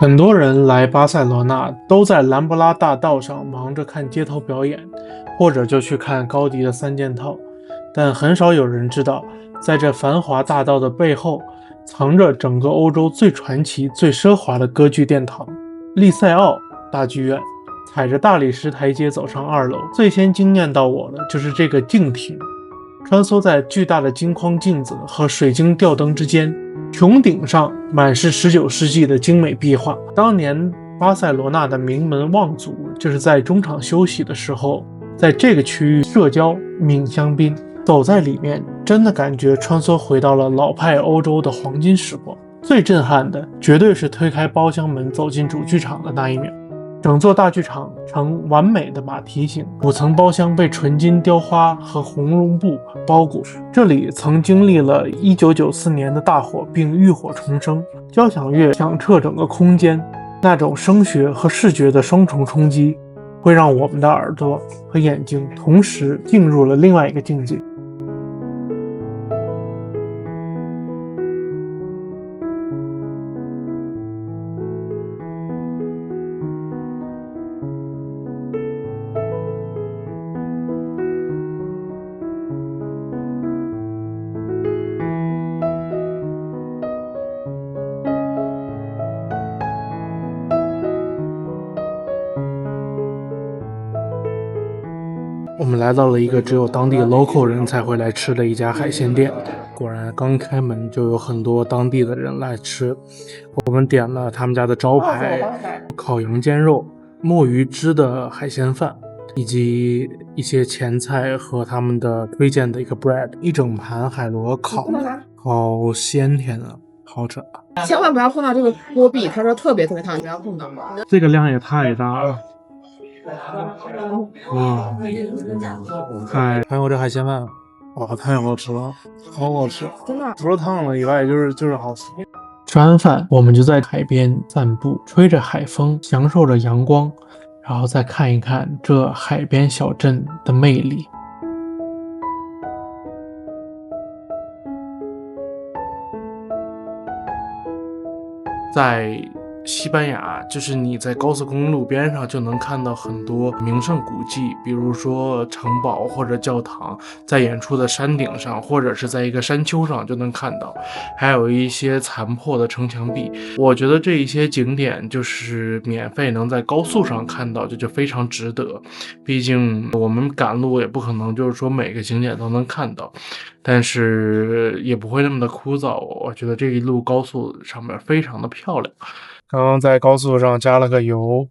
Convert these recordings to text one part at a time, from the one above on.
很多人来巴塞罗那都在兰布拉大道上忙着看街头表演，或者就去看高迪的三件套，但很少有人知道，在这繁华大道的背后，藏着整个欧洲最传奇、最奢华的歌剧殿堂——利塞奥大剧院。踩着大理石台阶走上2楼，最先惊艳到我的就是这个镜亭，穿梭在巨大的金框镜子和水晶吊灯之间。穹顶上满是19世纪的精美壁画。当年巴塞罗那的名门望族就是在中场休息的时候，在这个区域社交抿香槟，走在里面真的感觉穿梭回到了老派欧洲的黄金时光。最震撼的绝对是推开包厢门走进主剧场的那一秒，整座大剧场呈完美的马蹄形，5层包厢被纯金雕花和红绒布包裹。这里曾经历了1994年的大火，并浴火重生，交响乐响彻整个空间，那种声学和视觉的双重冲击，会让我们的耳朵和眼睛同时进入了另外一个境界。我们来到了一个只有当地 local 人才会来吃的一家海鲜店，果然刚开门就有很多当地的人来吃。我们点了他们家的招牌烤羊肩肉、墨鱼汁的海鲜饭，以及一些前菜和他们的推荐的一个 bread， 一整盘海螺烤，好鲜甜啊，好吃。千万不要碰到这个锅壁，它说特别烫，你不要碰到。这个量也太大了。哇，还有这海鲜饭，哇，太好吃了，好好吃，真的，除了烫了以外，就是好吃。吃完饭，我们就在海边散步，吹着海风，享受着阳光，然后再看一看这海边小镇的魅力。在西班牙，就是你在高速公路边上就能看到很多名胜古迹，比如说城堡或者教堂，在远处的山顶上或者是在一个山丘上就能看到，还有一些残破的城墙壁。我觉得这一些景点就是免费能在高速上看到，这就非常值得。毕竟我们赶路也不可能就是说每个景点都能看到，但是也不会那么的枯燥。我觉得这一路高速上面非常的漂亮。刚刚在高速上加了个油，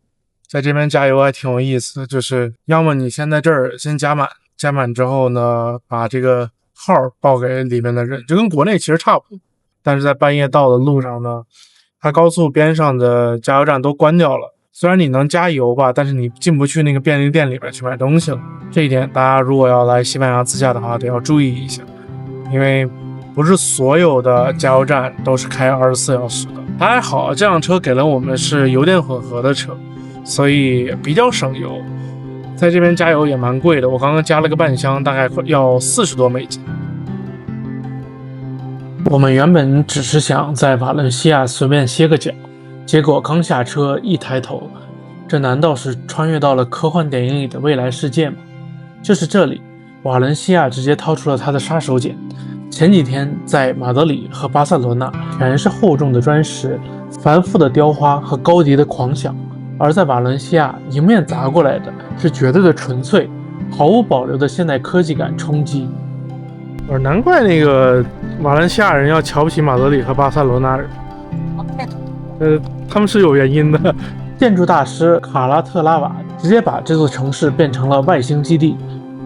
在这边加油还挺有意思，就是要么你先在这儿先加满，加满之后呢，把这个号报给里面的人，就跟国内其实差不多。但是在半夜到的路上呢，它高速边上的加油站都关掉了，虽然你能加油吧，但是你进不去那个便利店里面去买东西了。这一点大家如果要来西班牙自驾的话，得要注意一下，因为不是所有的加油站都是开24小时的。还好这辆车给了我们是油电混合的车，所以比较省油。在这边加油也蛮贵的，我刚刚加了个半箱，大概要40多美金。我们原本只是想在瓦伦西亚随便歇个脚，结果刚下车一抬头，这难道是穿越到了科幻电影里的未来世界吗？就是这里，瓦伦西亚直接掏出了他的杀手锏。前几天在马德里和巴塞罗那全是厚重的砖石、繁复的雕花和高迪的狂想，而在瓦伦西亚迎面砸过来的是绝对的纯粹，毫无保留的现代科技感冲击。难怪那个瓦伦西亚人要瞧不起马德里和巴塞罗那人，他们是有原因的。建筑大师卡拉特拉瓦直接把这座城市变成了外星基地，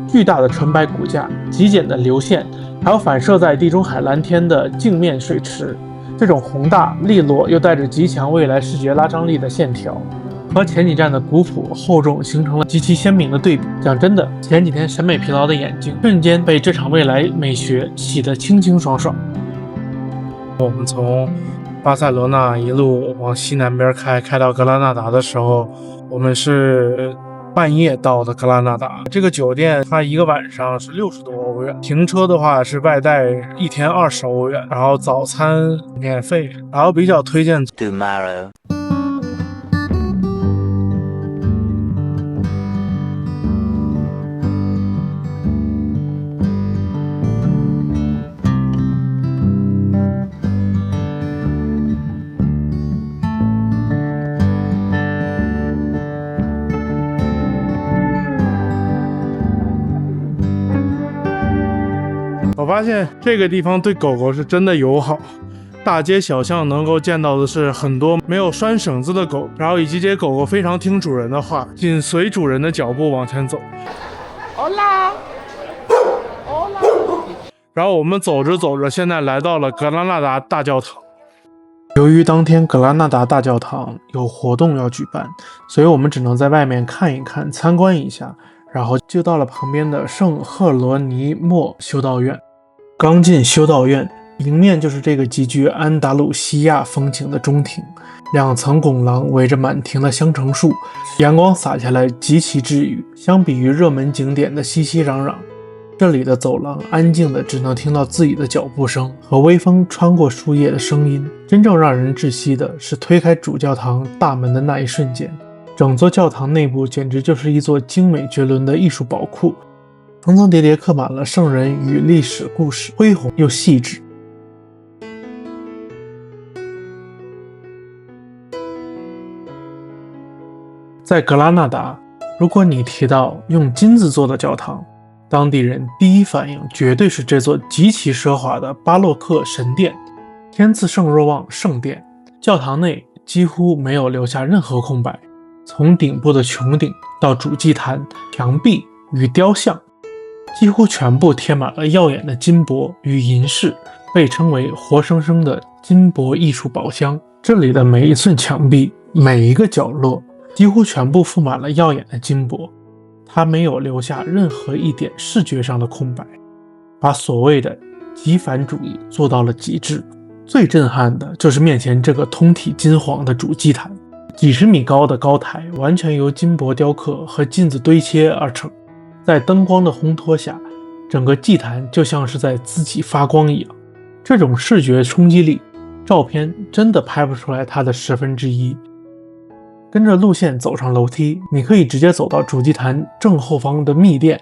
巨大的纯白骨架、极简的流线，还有反射在地中海蓝天的镜面水池，这种宏大、利落又带着极强未来视觉拉张力的线条，和前几站的古朴厚重形成了极其鲜明的对比。讲真的，前几天审美疲劳的眼睛瞬间被这场未来美学洗得清清爽爽。我们从巴塞罗那一路往西南边开到格拉纳达的时候，我们是半夜到的格拉纳达。这个酒店它一个晚上是60多欧元，停车的话是外带1天20欧元，然后早餐免费，然后比较推荐 tomorrow。发现这个地方对狗狗是真的友好，大街小巷能够见到的是很多没有拴绳子的狗，然后以及这些狗狗非常听主人的话，紧随主人的脚步往前走。Hola， 然后我们走着走着，现在来到了格拉纳达大教堂。由于当天格拉纳达大教堂有活动要举办，所以我们只能在外面看一看，参观一下，然后就到了旁边的圣赫罗尼莫修道院。刚进修道院，迎面就是这个极具安达鲁西亚风情的中庭，2层拱廊围着满庭的香橙树，阳光洒下来极其治愈。相比于热门景点的熙熙攘攘，这里的走廊安静的只能听到自己的脚步声和微风穿过树叶的声音。真正让人窒息的是推开主教堂大门的那一瞬间，整座教堂内部简直就是一座精美绝伦的艺术宝库，层层叠叠刻满了圣人与历史故事，恢宏又细致。在格拉纳达，如果你提到用金子做的教堂，当地人第一反应绝对是这座极其奢华的巴洛克神殿——天赐圣若望圣殿。教堂内几乎没有留下任何空白，从顶部的穹顶到主祭坛、墙壁与雕像，几乎全部贴满了耀眼的金箔与银饰，被称为活生生的金箔艺术宝箱。这里的每一寸墙壁、每一个角落几乎全部覆满了耀眼的金箔，它没有留下任何一点视觉上的空白，把所谓的极繁主义做到了极致。最震撼的就是面前这个通体金黄的主祭坛，几十米高的高台完全由金箔雕刻和金子堆切而成，在灯光的烘托下，整个祭坛就像是在自己发光一样。这种视觉冲击力，照片真的拍不出来它的1/10。跟着路线走上楼梯，你可以直接走到主祭坛正后方的密殿，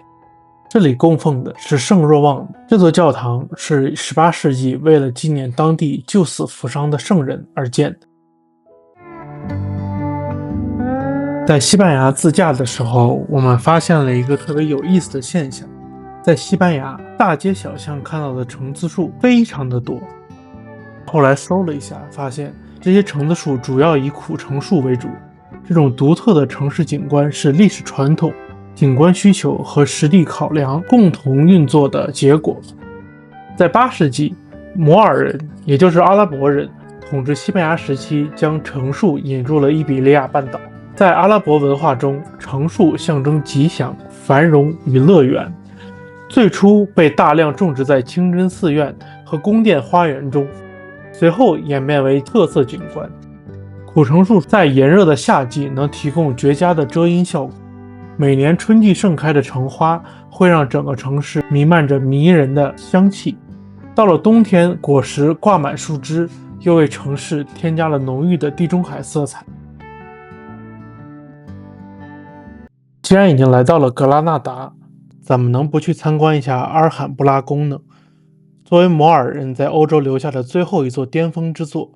这里供奉的是圣若望。这座教堂是18世纪为了纪念当地救死扶伤的圣人而建的。在西班牙自驾的时候，我们发现了一个特别有意思的现象，在西班牙大街小巷看到的橙子树非常的多。后来搜了一下，发现这些橙子树主要以苦橙树为主。这种独特的城市景观是历史传统、景观需求和实地考量共同运作的结果。在8世纪，摩尔人，也就是阿拉伯人统治西班牙时期，将橙树引入了伊比利亚半岛。在阿拉伯文化中，橙树象征吉祥、繁荣与乐园，最初被大量种植在清真寺院和宫殿花园中，随后演变为特色景观。苦橙树在炎热的夏季能提供绝佳的遮阴效果，每年春季盛开的橙花会让整个城市弥漫着迷人的香气，到了冬天，果实挂满树枝，又为城市添加了浓郁的地中海色彩。既然已经来到了格拉纳达，怎么能不去参观一下阿尔罕布拉宫呢？作为摩尔人在欧洲留下的最后一座巅峰之作，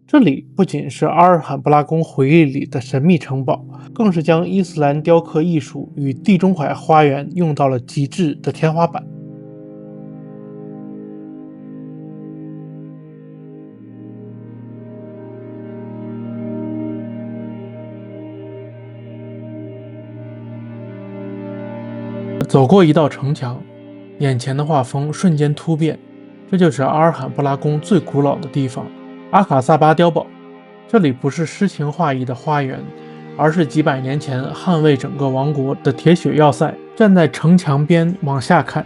这里不仅是阿尔罕布拉宫回忆里的神秘城堡，更是将伊斯兰雕刻艺术与地中海花园用到了极致的天花板。走过一道城墙，眼前的画风瞬间突变，这就是阿尔罕布拉宫最古老的地方——阿卡萨巴碉堡。这里不是诗情画意的花园，而是几百年前捍卫整个王国的铁血要塞。站在城墙边往下看，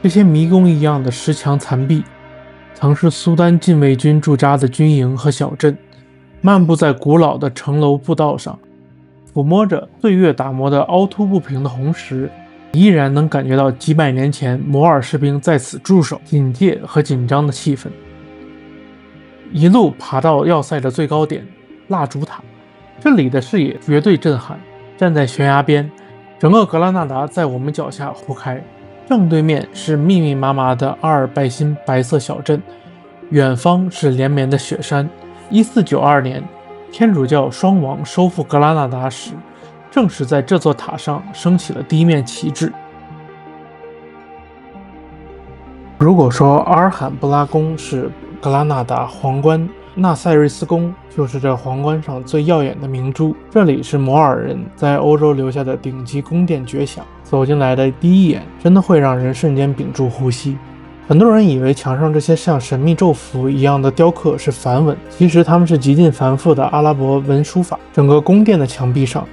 这些迷宫一样的石墙残壁，曾是苏丹禁卫军驻扎的军营和小镇。漫步在古老的城楼步道上，抚摸着岁月打磨的凹凸不平的红石，依然能感觉到几百年前摩尔士兵在此驻守、警戒和紧张的气氛。一路爬到要塞的最高点蜡烛塔，这里的视野绝对震撼。站在悬崖边，整个格拉纳达在我们脚下铺开，正对面是密密麻麻的阿尔拜辛白色小镇，远方是连绵的雪山。1492年，天主教双王收复格拉纳达时，正是在这座塔上升起了第一面旗帜。如果说阿尔罕布拉宫是格拉纳达皇冠，那塞瑞斯宫就是这皇冠上最耀眼的明珠。这里是摩尔人在欧洲留下的顶级宫殿绝响，走进来的第一眼，真的会让人瞬间屏住呼吸。很多人以为墙上这些像神秘咒符一样的雕刻是梵文，其实它们是极尽繁复的阿拉伯文书法。整个宫殿的墙壁上，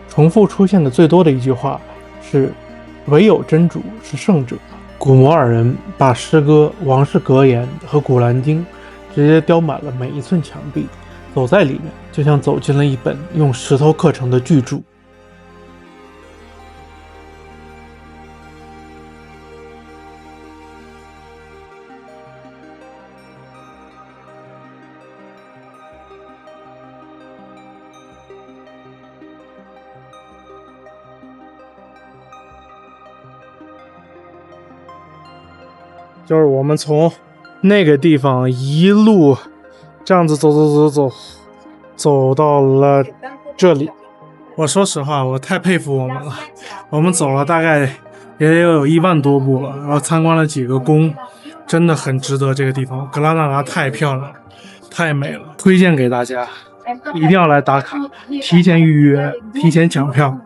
重复出现的最多的一句话是“唯有真主是圣者”。古摩尔人把诗歌、王室格言和古兰经直接雕满了每一寸墙壁，走在里面就像走进了一本用石头刻成的巨著。就是我们从那个地方一路这样子走到了这里。我说实话，我太佩服我们了。我们走了大概也有1万多步了，然后参观了几个宫，真的很值得这个地方。格拉纳达太漂亮了，太美了，推荐给大家，一定要来打卡，提前预约，提前抢票。